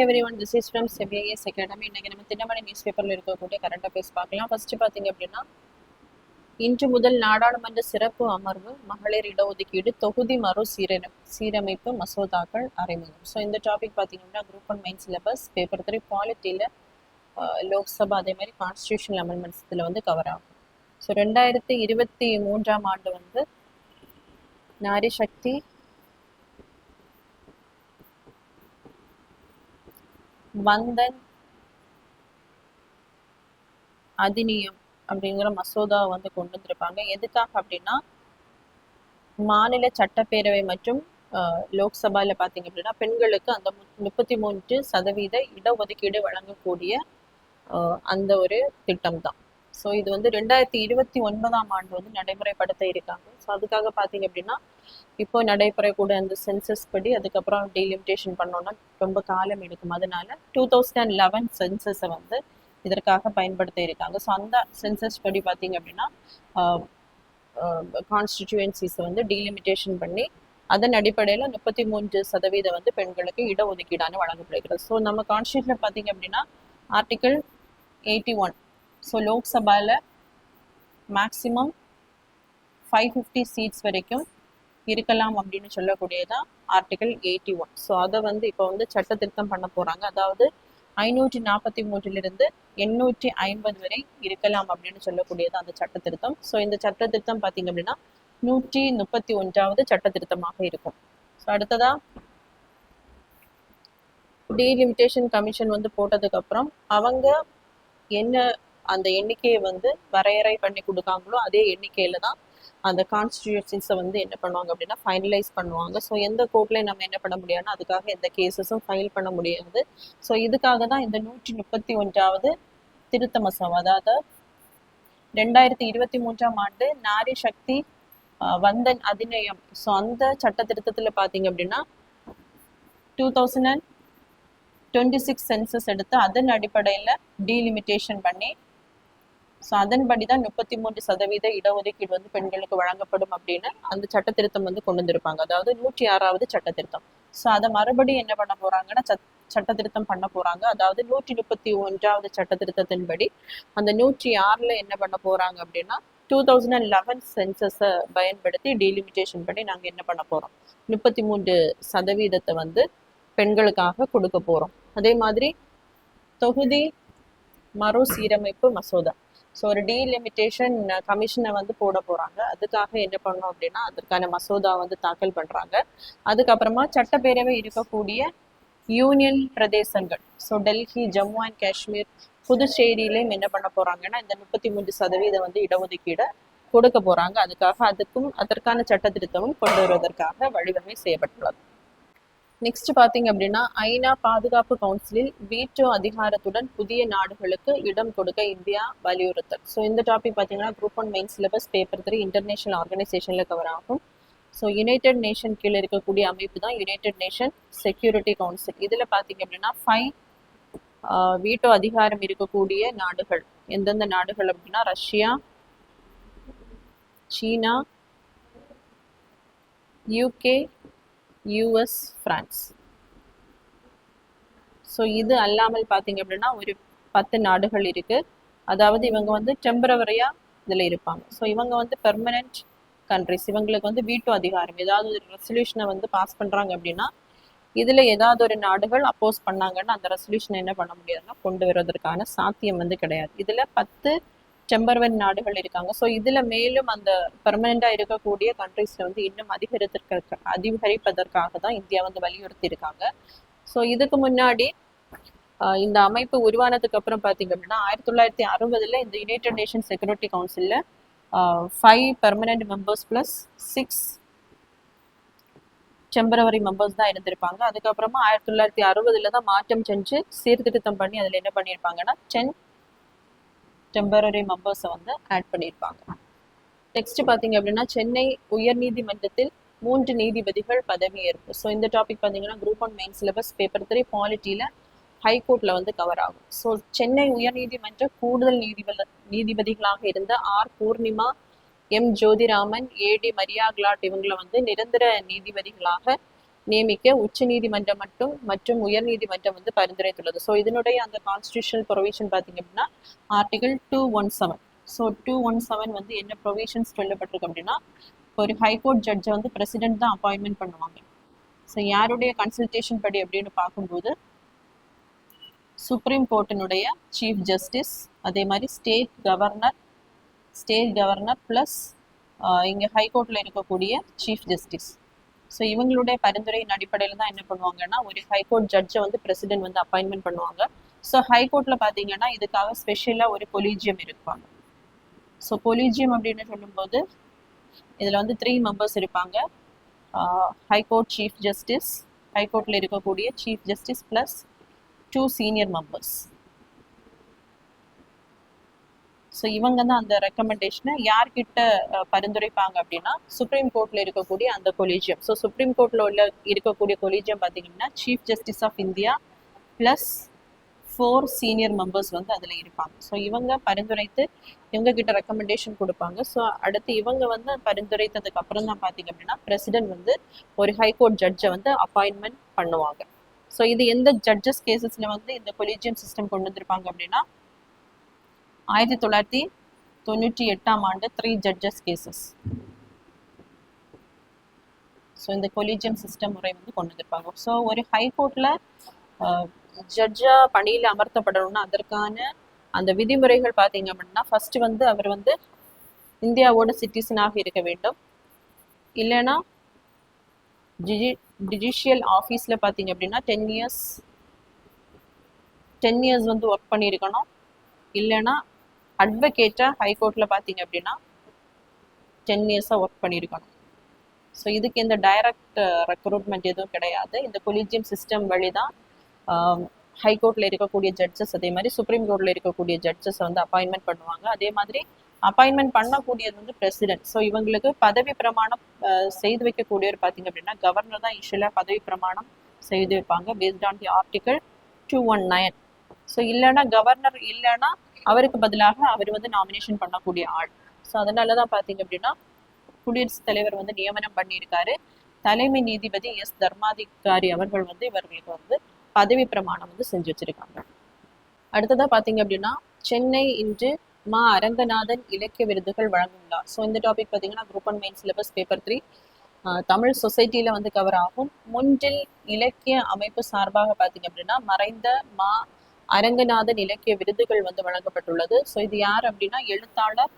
everyone, this is from CBIS Academy. இன்னைக்கு நம்ம Dinamani news பேப்பர்ல இருக்கக்கூடிய கரண்ட் அஃபேர்ஸ் பார்க்கலாம். ஃபர்ஸ்ட் பாத்தீங்க அப்படின்னா, இன்று முதல் நாடாளுமன்ற சிறப்பு அமர்வு மகளிர் இடஒதுக்கீடு தொகுதி சீரமைப்பு மசோதாக்கள் அறிமுகம். ஸோ இந்த டாபிக் பார்த்தீங்கன்னா குரூப் 1 மெயின் சிலபஸ் பேப்பர் 3 பாலிட்டியில் லோக்சபா அதே மாதிரி கான்ஸ்டியூஷனல் அமெண்ட்மெண்ட்ஸ் இதில் வந்து கவர் ஆகும். ஸோ 2023ஆம் ஆண்டு வந்து நாரி சக்தி வந்தன் அதிநியம் அப்படிங்கிற மசோதா வந்து கொண்டு வந்திருப்பாங்க. எதுக்காக அப்படின்னா, மாநில சட்டப்பேரவை மற்றும் லோக்சபால பார்த்தீங்க அப்படின்னா பெண்களுக்கு அந்த 33% இடஒதுக்கீடு வழங்கக்கூடிய அந்த ஒரு திட்டம் தான். ஸோ இது வந்து 2029ஆம் ஆண்டு வந்து நடைமுறைப்படுத்த இருக்காங்க. ஸோ அதுக்காக பார்த்தீங்க அப்படின்னா இப்போ நடைபெறக்கூடிய அந்த சென்சஸ் படி அதுக்கப்புறம் டீலிமிட்டேஷன் பண்ணோன்னா ரொம்ப காலம் எடுக்கும். அதனால 2011 சென்சஸை வந்து இதற்காக பயன்படுத்த இருக்காங்க. ஸோ அந்த சென்சஸ் படி பார்த்தீங்க அப்படின்னா கான்ஸ்டிடியூன்சிஸை வந்து டீலிமிட்டேஷன் பண்ணி அதன் அடிப்படையில் 33% வந்து பெண்களுக்கு இடஒதுக்கீடான வழங்கப்படுகிறது. ஸோ நம்ம கான்ஸ்டியூஷனில் பார்த்தீங்க அப்படின்னா ஆர்டிகிள் 81. ஸோ லோக்சபாவில் மேக்சிமம் 550 சீட்ஸ் வரைக்கும் இருக்கலாம் அப்படின்னு சொல்லக்கூடியதான் ஆர்டிகிள் 81. ஸோ அதை வந்து இப்போ வந்து சட்ட திருத்தம் பண்ண போகிறாங்க. அதாவது 543 850 வரை இருக்கலாம் அப்படின்னு சொல்லக்கூடியது அந்த சட்ட திருத்தம். ஸோ இந்த சட்ட திருத்தம் பார்த்தீங்க அப்படின்னா 131வது சட்ட திருத்தமாக இருக்கும். ஸோ அடுத்ததா டீலிமிட்டேஷன் கமிஷன் வந்து போட்டதுக்கப்புறம் அவங்க என்ன அந்த எண்ணிக்கையை வந்து வரையறை பண்ணி கொடுக்காங்களோ அதே எண்ணிக்கையில தான் அந்த கான்ஸ்டிடியூஷன்ஸை வந்து என்ன பண்ணுவாங்க அப்படின்னா ஃபைனலைஸ் பண்ணுவாங்க. ஸோ எந்த கோர்ட்லையும் நம்ம என்ன பண்ண முடியாதுன்னா அதுக்காக எந்த கேசஸும் ஃபைல் பண்ண முடியாது. ஸோ இதுக்காக தான் இந்த 131வது திருத்த மசோதா, அதாவது 2023ஆம் ஆண்டு நாரி சக்தி வந்தன் அதிநியம். ஸோ அந்த சட்ட திருத்தத்தில் பார்த்தீங்க அப்படின்னா 2026 சென்சஸ் எடுத்து அதன் அடிப்படையில் டீலிமிட்டேஷன் பண்ணி ஸோ அதன்படி தான் 33% இடஒதுக்கீடு வந்து பெண்களுக்கு வழங்கப்படும் அப்படின்னு அந்த சட்ட திருத்தம் வந்து கொண்டு வந்திருப்பாங்க. அதாவது 106வது சட்ட திருத்தம். ஸோ அதை மறுபடியும் என்ன பண்ண போறாங்கன்னா சட்ட திருத்தம் பண்ண போறாங்க. அதாவது 131வது சட்ட திருத்தத்தின்படி அந்த 106ல் என்ன பண்ண போறாங்க அப்படின்னா 2011 சென்சஸை பயன்படுத்தி டீலிமிட்டேஷன் பண்ணி நாங்கள் என்ன பண்ண போறோம் 33% வந்து பெண்களுக்காக கொடுக்க போறோம். அதே மாதிரி தொகுதி மறுசீரமைப்பு மசோதா. ஸோ ஒரு டீலிமிட்டேஷன் கமிஷனை வந்து போட போறாங்க. அதுக்காக என்ன பண்ணோம் அப்படின்னா அதற்கான மசோதா வந்து தாக்கல் பண்றாங்க. அதுக்கப்புறமா சட்டப்பேரவை இருக்கக்கூடிய யூனியன் பிரதேசங்கள், ஸோ டெல்லி, ஜம்மு அண்ட் காஷ்மீர், புதுச்சேரியிலையும் என்ன பண்ண போறாங்கன்னா இந்த 33% வந்து இடஒதுக்கீடை கொடுக்க போறாங்க. அதற்கான சட்ட திருத்தமும் கொண்டு வருவதற்காக வழிவகை செய்யப்பட்டுள்ளது. நெக்ஸ்ட் பார்த்தீங்க அப்படின்னா, ஐநா பாதுகாப்பு கவுன்சிலில் வீட்டோ அதிகாரத்துடன் புதிய நாடுகளுக்கு இடம் கொடுக்க இந்தியா வலியுறுத்தல். ஸோ இந்த டாபிக் பார்த்தீங்கன்னா group 1 main syllabus paper 3 international ஆர்கனைசேஷனில் கவர் ஆகும். ஸோ யுனைடெட் நேஷன் கீழே இருக்கக்கூடிய அமைப்பு தான் யுனைடெட் நேஷன் செக்யூரிட்டி கவுன்சில். இதில் பார்த்தீங்க அப்படின்னா 5 வீட்டோ அதிகாரம் இருக்கக்கூடிய நாடுகள் எந்தெந்த நாடுகள் அப்படின்னா ரஷ்யா, சீனா, யூகே, யூஎஸ், பிரான்ஸ். ஸோ இது அல்லாமல் பார்த்தீங்க அப்படின்னா ஒரு 10 நாடுகள் இருக்கு. அதாவது இவங்க வந்து டெம்பரவரியா இதில் இருப்பாங்க. ஸோ இவங்க வந்து பெர்மனன்ட் கண்ட்ரிஸ். இவங்களுக்கு வந்து வீட்டோ அதிகாரம், ஏதாவது ஒரு ரெசல்யூஷனை வந்து பாஸ் பண்றாங்க அப்படின்னா இதுல ஏதாவது ஒரு நாடுகள் அப்போஸ் பண்ணாங்கன்னா அந்த ரெசல்யூஷனை என்ன பண்ண முடியாதுன்னா கொண்டு வருவதற்கான சாத்தியம் வந்து கிடையாது. இதுல 10 டெம்பரவரி நாடுகள் இருக்காங்க. ஸோ இதுல மேலும் அந்த பெர்மனண்டா இருக்கக்கூடிய கண்ட்ரிஸ்ல வந்து இன்னும் அதிகரிப்பதற்காக தான் இந்தியா வந்து வலியுறுத்தி இருக்காங்க. ஸோ இதுக்கு முன்னாடி இந்த அமைப்பு உருவானதுக்கு அப்புறம் பார்த்தீங்க அப்படின்னா 1960 இந்த யுனைடெட் நேஷன் செக்யூரிட்டி கவுன்சிலில் 5 பெர்மனன்ட் மெம்பர்ஸ் + 6 டெம்பரவரி மெம்பர்ஸ் தான் இருந்திருப்பாங்க. அதுக்கப்புறமா 1960 தான் மாற்றம் செஞ்சு சீர்திருத்தம் பண்ணி அதில் என்ன பண்ணியிருப்பாங்கன்னா 10 டெம்பரரி மெம்பர்ஸை வந்து ஆட் பண்ணியிருப்பாங்க. நெக்ஸ்ட் பார்த்தீங்க அப்படின்னா சென்னை உயர்நீதிமன்றத்தில் 3 நீதிபதிகள் பதவியேற்பு. ஸோ இந்த டாபிக் பார்த்தீங்கன்னா குரூப் 1 மெயின் சிலபஸ் பேப்பர் 3 பாலிட்டியில் ஹைகோர்ட்ல வந்து கவர் ஆகும். ஸோ சென்னை உயர்நீதிமன்ற கூடுதல் நீதிபதிகளாக இருந்த ஆர் பூர்ணிமா, எம் ஜோதிராமன், ஏடி மரியா கிளாட் இவங்களை வந்து நிரந்தர நீதிபதிகளாக நியமிக்க உச்ச நீதிமன்றம் மற்றும் உயர் நீதிமன்றம் வந்து பரிந்துரைத்துள்ளது. ஸோ இதனுடைய அந்த கான்ஸ்டியூஷனல் ப்ரொவிஷன் பார்த்தீங்க அப்படின்னா ஆர்டிகல் 217. ஸோ 217 வந்து என்ன ப்ரொவிஷன்ஸ் சொல்லப்பட்டிருக்கு அப்படின்னா, ஒரு ஹைகோர்ட் ஜட்ஜை வந்து பிரசிடென்ட் தான் அப்பாயின்மெண்ட் பண்ணுவாங்க. ஸோ யாருடைய கன்சல்டேஷன் படி அப்படின்னு பார்க்கும்போது சுப்ரீம் கோர்ட்டினுடைய சீஃப் ஜஸ்டிஸ், அதே மாதிரி ஸ்டேட் கவர்னர் ப்ளஸ் இங்கே ஹைகோர்ட்டில் இருக்கக்கூடிய சீஃப் ஜஸ்டிஸ். ஸோ இவங்களுடைய பரிந்துரையின் அடிப்படையில் தான் என்ன பண்ணுவாங்கன்னா ஒரு ஹைகோர்ட் ஜட்ஜை வந்து பிரசிடென்ட் வந்து அப்பாயின்மெண்ட் பண்ணுவாங்க. ஸோ ஹைகோர்ட்டில் பார்த்தீங்கன்னா இதுக்காக ஸ்பெஷலாக ஒரு கொலீஜியம் இருப்பாங்க. ஸோ கொலீஜியம் அப்படின்னு சொல்லும்போது இதில் வந்து 3 மெம்பர்ஸ் இருப்பாங்க. ஹைகோர்ட் சீஃப் ஜஸ்டிஸ், ஹைகோர்ட்டில் இருக்கக்கூடிய chief justice plus 2 senior members. So இவங்க தான் அந்த ரெக்கமெண்டேஷனை யார்கிட்ட பரிந்துரைப்பாங்க அப்படின்னா சுப்ரீம் கோர்ட்டில் இருக்கக்கூடிய அந்த கொலீஜியம். ஸோ சுப்ரீம் கோர்ட்டில் இருக்கக்கூடிய கொலீஜியம் பார்த்தீங்கன்னா chief justice of India plus 4 senior members வந்து அதில் இருப்பாங்க. ஸோ இவங்க பரிந்துரைத்து இவங்க கிட்ட ரெக்கமெண்டேஷன் கொடுப்பாங்க. ஸோ அடுத்து இவங்க வந்து பரிந்துரைத்ததுக்கு அப்புறம் தான் பார்த்தீங்க அப்படின்னா பிரசிடென்ட் வந்து ஒரு ஹைகோர்ட் ஜட்ஜை வந்து அப்பாயின்மெண்ட் பண்ணுவாங்க. ஸோ இது எந்த ஜட்ஜஸ் கேசஸில் வந்து இந்த கொலீஜியம் சிஸ்டம் கொண்டு வந்திருப்பாங்க அப்படின்னா 1998ஆம் ஆண்டு 3 ஜட்ஜஸ் கேசஸ். ஸோ இந்த கொலீஜியம் சிஸ்டம் முறை வந்து கொண்டு வந்திருப்பாங்க. ஸோ ஒரு ஹைகோர்ட்டில் ஜட்ஜா பணியில் அமர்த்தப்படணும்னா அதற்கான அந்த விதிமுறைகள் பார்த்தீங்க அப்படின்னா ஃபர்ஸ்ட் வந்து அவர் வந்து இந்தியாவோட சிட்டிசனாக இருக்க வேண்டும். இல்லைன்னா ஜுடிஷியல் ஆஃபீஸில் பார்த்தீங்க அப்படின்னா 10 இயர்ஸ் வந்து ஒர்க் பண்ணியிருக்கணும். இல்லைன்னா அட்வொகேட்டாக ஹைகோர்ட்டில் பார்த்தீங்க அப்படின்னா 10 இயர்ஸாக ஒர்க் பண்ணியிருக்கணும். ஸோ இதுக்கு இந்த டைரக்ட் ரெக்ரூட்மெண்ட் எதுவும் கிடையாது. இந்த கொலீஜியம் சிஸ்டம் வழி தான் ஹைகோர்ட்டில் இருக்கக்கூடிய ஜட்ஜஸ் அதே மாதிரி சுப்ரீம் கோர்ட்டில் இருக்கக்கூடிய ஜட்ஜஸ் வந்து அப்பாயின்மெண்ட் பண்ணுவாங்க. அதே மாதிரி அப்பாயின்மெண்ட் பண்ணக்கூடியது வந்து பிரசிடென்ட். ஸோ இவங்களுக்கு பதவி பிரமாணம் செய்து வைக்கக்கூடியவர் பார்த்தீங்க அப்படின்னா கவர்னர் தான் யூஸ்வலாக பதவி பிரமாணம் செய்து வைப்பாங்க based on the article 219. So இல்லைன்னா கவர்னர் இல்லைன்னா அவருக்கு பதிலாக அவர் வந்து நாமினேஷன் பண்ணக்கூடிய ஆள். ஸோ அதனால தான் பார்த்தீங்க அப்படின்னா குடியரசுத் தலைவர் வந்து நியமனம் பண்ணியிருக்காரு. தலைமை நீதிபதி எஸ் தர்மாதிகாரி அவர்கள் வந்து இவர்களுக்கு வந்து பதவி பிரமாணம் வந்து செஞ்சு வச்சிருக்காங்க. அடுத்ததா பார்த்தீங்க அப்படின்னா சென்னை இன்று மா அரங்கநாதன் இலக்கிய விருதுகள் வழங்கும் விழா. ஸோ இந்த டாபிக் பார்த்தீங்கன்னா group 1 main syllabus paper 3 Tamil சொசைட்டியில் வந்து கவர் ஆகும். முன்றில் இலக்கிய அமைப்பு சார்பாக பார்த்தீங்க அப்படின்னா மறைந்த மா அரங்கநாதன் இலக்கிய விருதுகள் வந்து வழங்கப்பட்டுள்ளது. ஸோ இது யார் அப்படின்னா எழுத்தாளர்.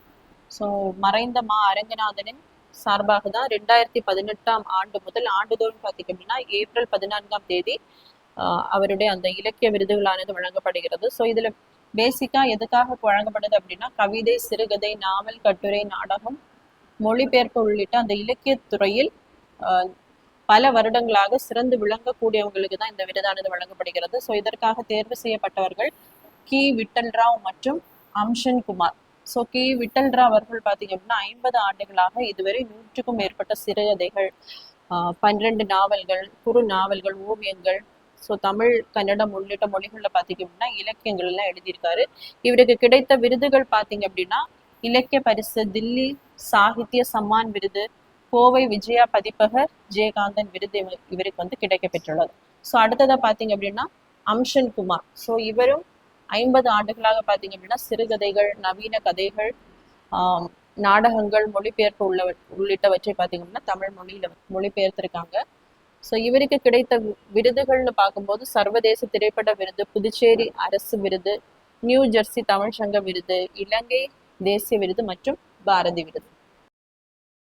ஸோ மறைந்த மா அரங்கநாதனின் சார்பாக தான் 2018ஆம் ஆண்டு முதல் ஆண்டுதோறும் பார்த்தீங்க அப்படின்னா ஏப்ரல் 14ஆம் தேதி அவருடைய அந்த இலக்கிய விருதுகளானது வழங்கப்படுகிறது. ஸோ இதில் பேசிக்காக எதுக்காக வழங்கப்படுது அப்படின்னா கவிதை, சிறுகதை, நாவல், கட்டுரை, நாடகம், மொழிபெயர்ப்பு உள்ளிட்ட அந்த இலக்கிய துறையில் பல வருடங்களாக சிறந்து விளங்கக்கூடியவங்களுக்கு தான் இந்த விருதானது வழங்கப்படுகிறது. ஸோ இதற்காக தேர்வு செய்யப்பட்டவர்கள் கி விட்டல்ராவ் மற்றும் அம்ஷன் குமார். ஸோ கி விட்டல்ராவ் அவர்கள் பார்த்தீங்க அப்படின்னா 50 ஆண்டுகளாக இதுவரை 100க்கும் மேற்பட்ட சிறுகதைகள், 12 நாவல்கள், குறு நாவல்கள், ஓவியங்கள், ஸோ தமிழ், கன்னடம் உள்ளிட்ட மொழிகளில் பார்த்தீங்க அப்படின்னா இலக்கியங்கள் எல்லாம் எழுதியிருக்காரு. இவருக்கு கிடைத்த விருதுகள் பார்த்தீங்க அப்படின்னா இலக்கிய பரிசு, தில்லி சாகித்ய சம்மான் விருது, கோவை விஜயா பதிப்பகர் ஜெயகாந்தன் விருது இவருக்கு வந்து கிடைக்க பெற்றுள்ளது. ஸோ அடுத்ததாக பார்த்தீங்க அப்படின்னா அம்ஷன் குமார். ஸோ இவரும் 50 ஆண்டுகளாக பார்த்தீங்க அப்படின்னா சிறுகதைகள், நவீன கதைகள், நாடகங்கள், மொழிபெயர்ப்பு உள்ளிட்டவற்றை பார்த்தீங்க அப்படின்னா தமிழ் மொழியில மொழிபெயர்த்திருக்காங்க. ஸோ இவருக்கு கிடைத்த விருதுகள்னு பார்க்கும்போது சர்வதேச திரைப்பட விருது, புதுச்சேரி அரசு விருது, நியூ ஜெர்சி தமிழ் சங்க விருது, இலங்கை தேசிய விருது மற்றும் பாரதி விருது.